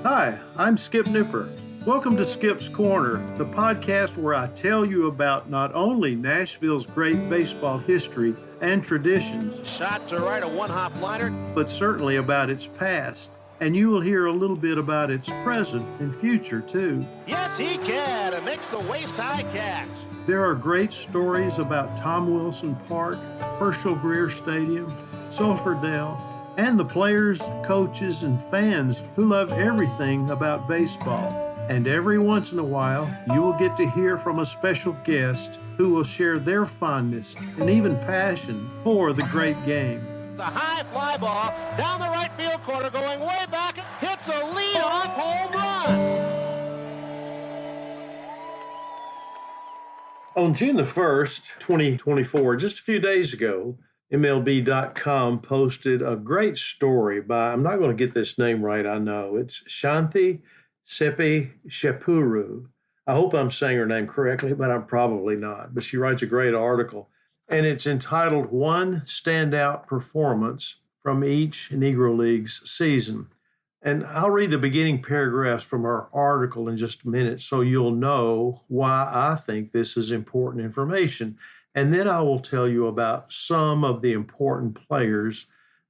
Hi, I'm Skip Nipper. Welcome to Skip's Corner, the podcast where I tell you about not only Nashville's great baseball history and traditions, shot to right, a one-hop liner, but certainly about its past. And you will hear a little bit about its present and future, too. Yes, he can, and makes the waist-high catch. There are great stories about Tom Wilson Park, Herschel Greer Stadium, Sulphur Dell, and the players, coaches, and fans who love everything about baseball. And every once in a while, you will get to hear from a special guest who will share their fondness and even passion for the great game. The high fly ball down the right field corner, going way back, hits a lead-off home run. On June the 1st, 2024, just a few days ago, MLB.com posted a great story by, I'm not going to get this name right, I know. It's Shanthi Sepi Shepuru. I hope I'm saying her name correctly, but I'm probably not. But she writes a great article, and it's entitled One Standout Performance from Each Negro Leagues Season. And I'll read the beginning paragraphs from her article in just a minute so you'll know why I think this is important information. And then I will tell you about some of the important players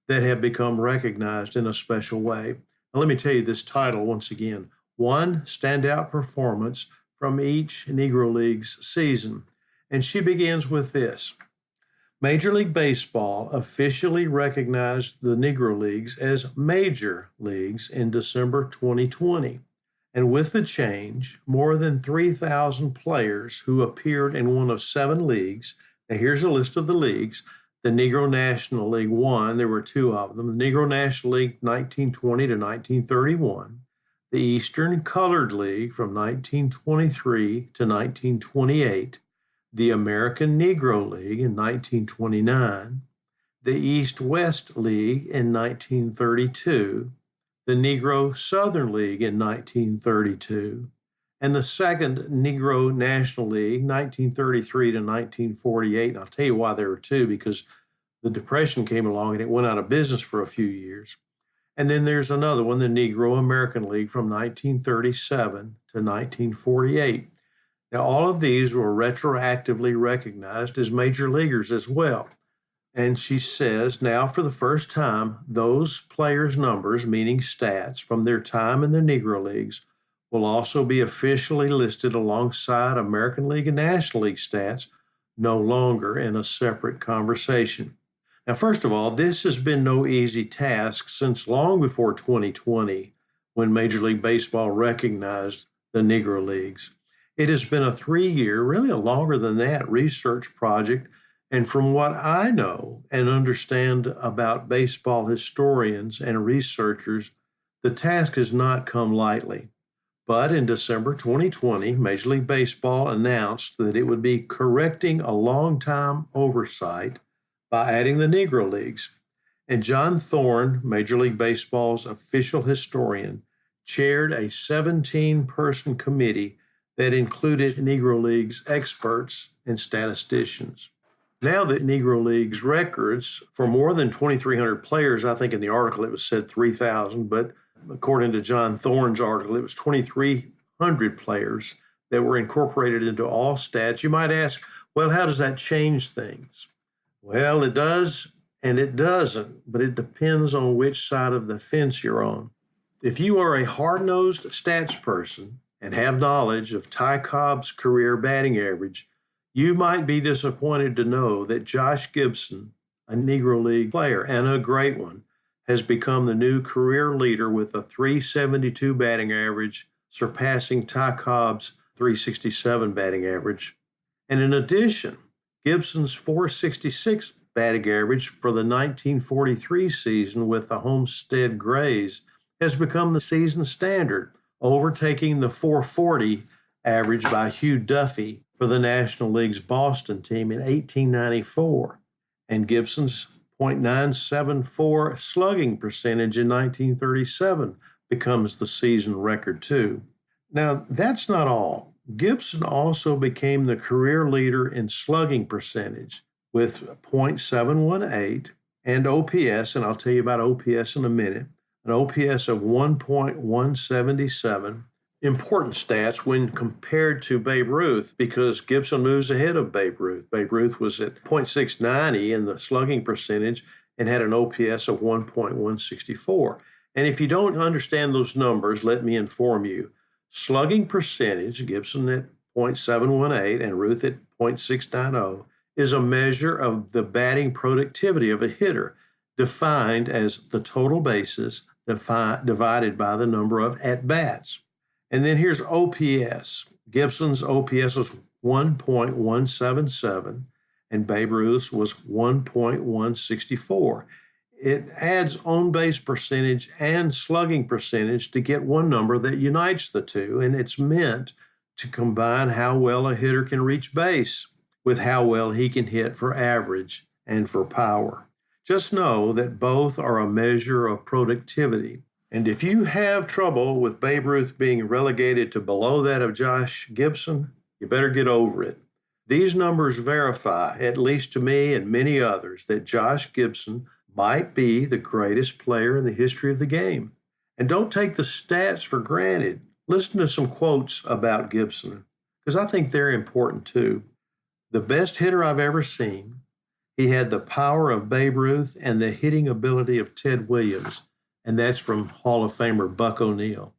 that have become recognized in a special way. Now, let me tell you this title once again, One Standout Performance from Each Negro Leagues Season. And she begins with this. Major League Baseball officially recognized the Negro Leagues as major leagues in December 2020. And with the change, more than 3,000 players who appeared in one of 7 leagues. Now, here's a list of the leagues. The Negro National League 1, there were 2 of them. The Negro National League 1920 to 1931. The Eastern Colored League from 1923 to 1928. The American Negro League in 1929. The East-West League in 1932. The Negro Southern League in 1932, and the Second Negro National League, 1933 to 1948. And I'll tell you why there were 2, because the Depression came along and it went out of business for a few years. And then there's another one, the Negro American League from 1937 to 1948. Now, all of these were retroactively recognized as major leaguers as well. And she says, now for the first time, those players' numbers, meaning stats, from their time in the Negro Leagues will also be officially listed alongside American League and National League stats, no longer in a separate conversation. Now, first of all, this has been no easy task since long before 2020, when Major League Baseball recognized the Negro Leagues. It has been a 3-year, really a longer than that, research project. And from what I know and understand about baseball historians and researchers, the task has not come lightly. But in December 2020, Major League Baseball announced that it would be correcting a long-time oversight by adding the Negro Leagues. And John Thorne, Major League Baseball's official historian, chaired a 17-person committee that included Negro Leagues experts and statisticians. Now the Negro Leagues records for more than 2,300 players, I think in the article it was said 3,000, but according to John Thorne's article, it was 2,300 players that were incorporated into all stats. You might ask, well, how does that change things? Well, it does and it doesn't, but it depends on which side of the fence you're on. If you are a hard-nosed stats person and have knowledge of Ty Cobb's career batting average, you might be disappointed to know that Josh Gibson, a Negro League player and a great one, has become the new career leader with a .372 batting average, surpassing Ty Cobb's .367 batting average. And in addition, Gibson's .466 batting average for the 1943 season with the Homestead Grays has become the season standard, overtaking the .440 average by Hugh Duffy for the National League's Boston team in 1894, and Gibson's .974 slugging percentage in 1937 becomes the season record too. Now, that's not all. Gibson also became the career leader in slugging percentage with .718 and OPS, and I'll tell you about OPS in a minute, an OPS of 1.177. Important stats when compared to Babe Ruth, because Gibson moves ahead of Babe Ruth. Babe Ruth was at .690 in the slugging percentage and had an OPS of 1.164. And if you don't understand those numbers, let me inform you. Slugging percentage, Gibson at .718 and Ruth at .690, is a measure of the batting productivity of a hitter, defined as the total bases divided by the number of at-bats. And then here's OPS. Gibson's OPS was 1.177 and Babe Ruth's was 1.164. It adds on-base percentage and slugging percentage to get one number that unites the two, and it's meant to combine how well a hitter can reach base with how well he can hit for average and for power. Just know that both are a measure of productivity. And if you have trouble with Babe Ruth being relegated to below that of Josh Gibson, you better get over it. These numbers verify, at least to me and many others, that Josh Gibson might be the greatest player in the history of the game. And don't take the stats for granted. Listen to some quotes about Gibson, because I think they're important too. The best hitter I've ever seen. He had the power of Babe Ruth and the hitting ability of Ted Williams. And that's from Hall of Famer Buck O'Neil.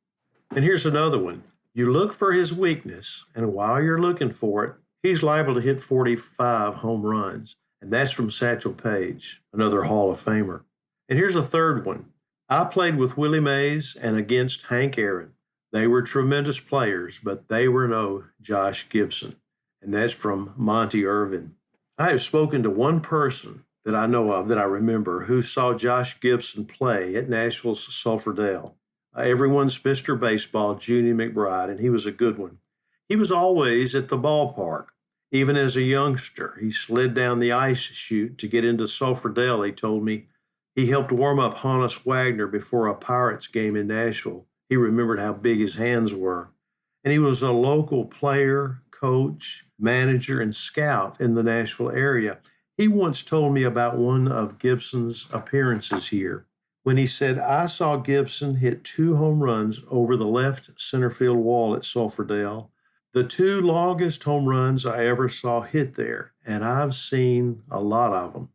And here's another one. You look for his weakness, and while you're looking for it, he's liable to hit 45 home runs. And that's from Satchel Paige, another Hall of Famer. And here's a third one. I played with Willie Mays and against Hank Aaron. They were tremendous players, but they were no Josh Gibson. And that's from Monty Irvin. I have spoken to one person that I know of, that I remember, who saw Josh Gibson play at Nashville's Sulphur-Dale. Everyone's Mr. Baseball, Junie McBride, and he was a good one. He was always at the ballpark. Even as a youngster, he slid down the ice chute to get into Sulphur-Dale, he told me. He helped warm up Honus Wagner before a Pirates game in Nashville. He remembered how big his hands were. And he was a local player, coach, manager, and scout in the Nashville area. He once told me about one of Gibson's appearances here when he said, I saw Gibson hit 2 home runs over the left center field wall at Sulphur-Dale, the 2 longest home runs I ever saw hit there, and I've seen a lot of them.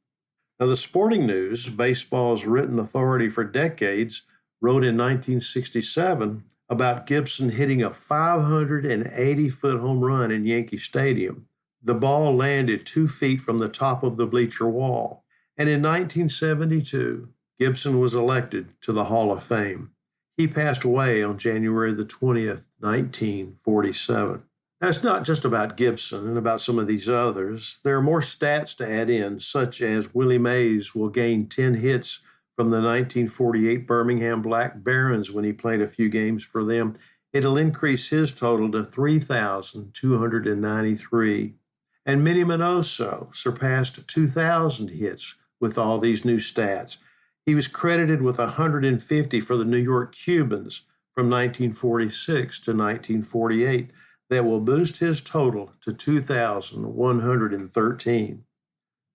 Now, the Sporting News, baseball's written authority for decades, wrote in 1967 about Gibson hitting a 580-foot home run in Yankee Stadium. The ball landed 2 feet from the top of the bleacher wall. And in 1972, Gibson was elected to the Hall of Fame. He passed away on January the 20th, 1947. Now, it's not just about Gibson and about some of these others. There are more stats to add in, such as Willie Mays will gain 10 hits from the 1948 Birmingham Black Barons when he played a few games for them. It'll increase his total to 3,293. And Minnie Minoso surpassed 2,000 hits with all these new stats. He was credited with 150 for the New York Cubans from 1946 to 1948. That will boost his total to 2,113.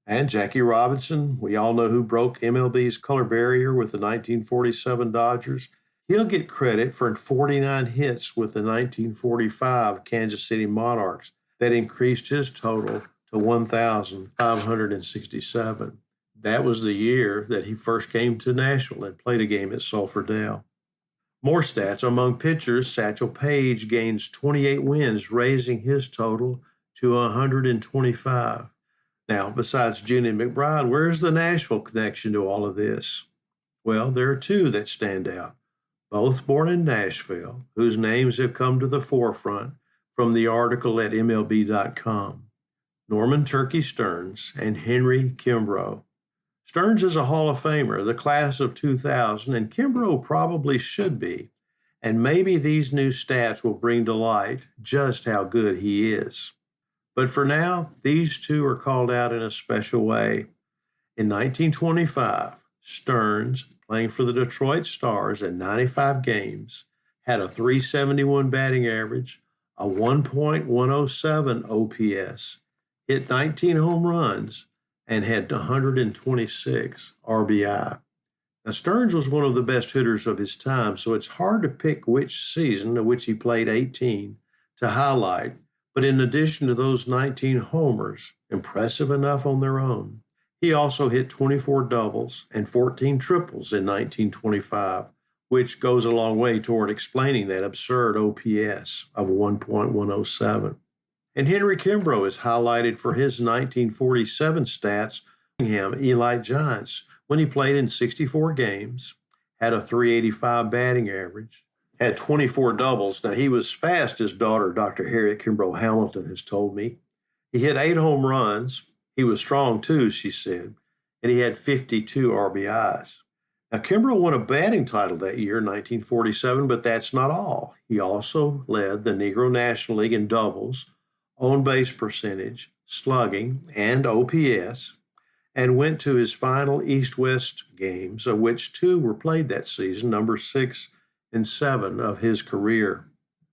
And Jackie Robinson, we all know who broke MLB's color barrier with the 1947 Dodgers. He'll get credit for 49 hits with the 1945 Kansas City Monarchs. That increased his total to 1,567. That was the year that he first came to Nashville and played a game at Sulphur-Dale. More stats. Among pitchers, Satchel Paige gains 28 wins, raising his total to 125. Now, besides Junie McBride, where's the Nashville connection to all of this? Well, there are 2 that stand out, both born in Nashville, whose names have come to the forefront from the article at MLB.com. Norman Turkey Stearnes and Henry Kimbro. Stearnes is a Hall of Famer, the class of 2000, and Kimbro probably should be. And maybe these new stats will bring to light just how good he is. But for now, these 2 are called out in a special way. In 1925, Stearnes, playing for the Detroit Stars in 95 games, had a .371 batting average, a 1.107 OPS, hit 19 home runs, and had 126 RBI. Now, Stearnes was one of the best hitters of his time, so it's hard to pick which season, of which he played 18, to highlight. But in addition to those 19 homers, impressive enough on their own, he also hit 24 doubles and 14 triples in 1925, which goes a long way toward explaining that absurd OPS of 1.107. And Henry Kimbro is highlighted for his 1947 stats, Elite Giants, when he played in 64 games, had a .385 batting average, had 24 doubles. Now, he was fast, his daughter, Dr. Harriet Kimbrough Hamilton, has told me. He hit 8 home runs. He was strong, too, she said, and he had 52 RBIs. Now, Kimbrough won a batting title that year, 1947, but that's not all. He also led the Negro National League in doubles, on-base percentage, slugging, and OPS, and went to his final East-West games, of which 2 were played that season, number 6 and 7 of his career.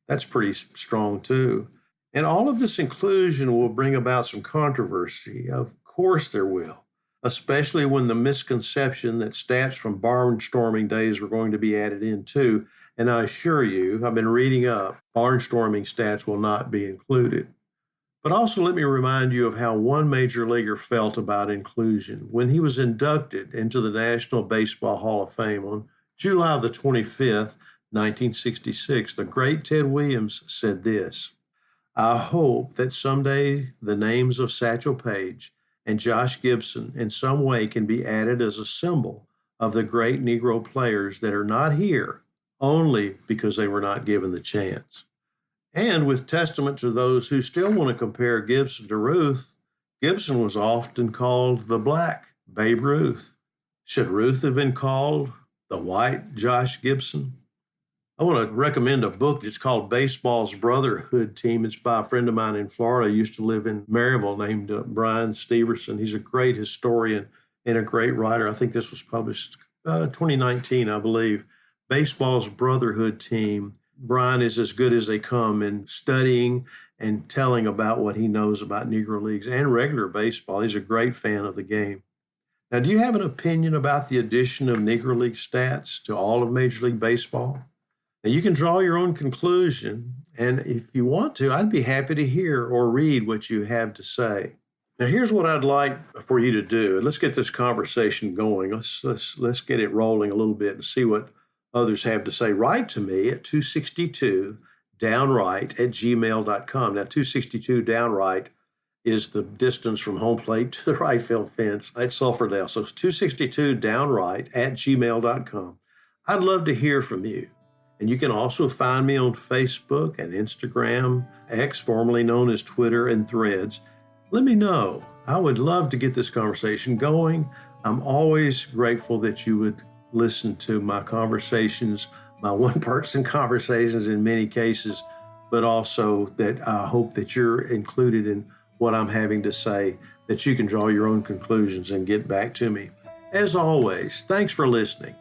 That's pretty strong, too. And all of this inclusion will bring about some controversy. Of course there will, especially when the misconception that stats from barnstorming days were going to be added in, too. And I assure you, I've been reading up, barnstorming stats will not be included. But also let me remind you of how one major leaguer felt about inclusion when he was inducted into the National Baseball Hall of Fame on July the 25th, 1966. The great Ted Williams said this: "I hope that someday the names of Satchel Paige and Josh Gibson in some way can be added as a symbol of the great Negro players that are not here only because they were not given the chance." And with testament to those who still want to compare Gibson to Ruth, Gibson was often called the Black Babe Ruth. Should Ruth have been called the White Josh Gibson? I want to recommend a book. It's called Baseball's Brotherhood Team. It's by a friend of mine in Florida. He used to live in Maryville, named Brian Steverson. He's a great historian and a great writer. I think this was published 2019, I believe. Baseball's Brotherhood Team. Brian is as good as they come in studying and telling about what he knows about Negro Leagues and regular baseball. He's a great fan of the game. Now, do you have an opinion about the addition of Negro League stats to all of Major League Baseball? Now, you can draw your own conclusion, and if you want to, I'd be happy to hear or read what you have to say. Now, here's what I'd like for you to do. Let's get this conversation going. Let's get it rolling a little bit and see what others have to say. Write to me at 262downright@gmail.com. Now, 262 downright is the distance from home plate to the right field fence at Sulphurdale. So it's 262 downright@gmail.com. I'd love to hear from you. And you can also find me on Facebook and Instagram, X, formerly known as Twitter, and Threads. Let me know. I would love to get this conversation going. I'm always grateful that you would listen to my conversations, my one-person conversations in many cases, but also that I hope that you're included in what I'm having to say, that you can draw your own conclusions and get back to me. As always, thanks for listening.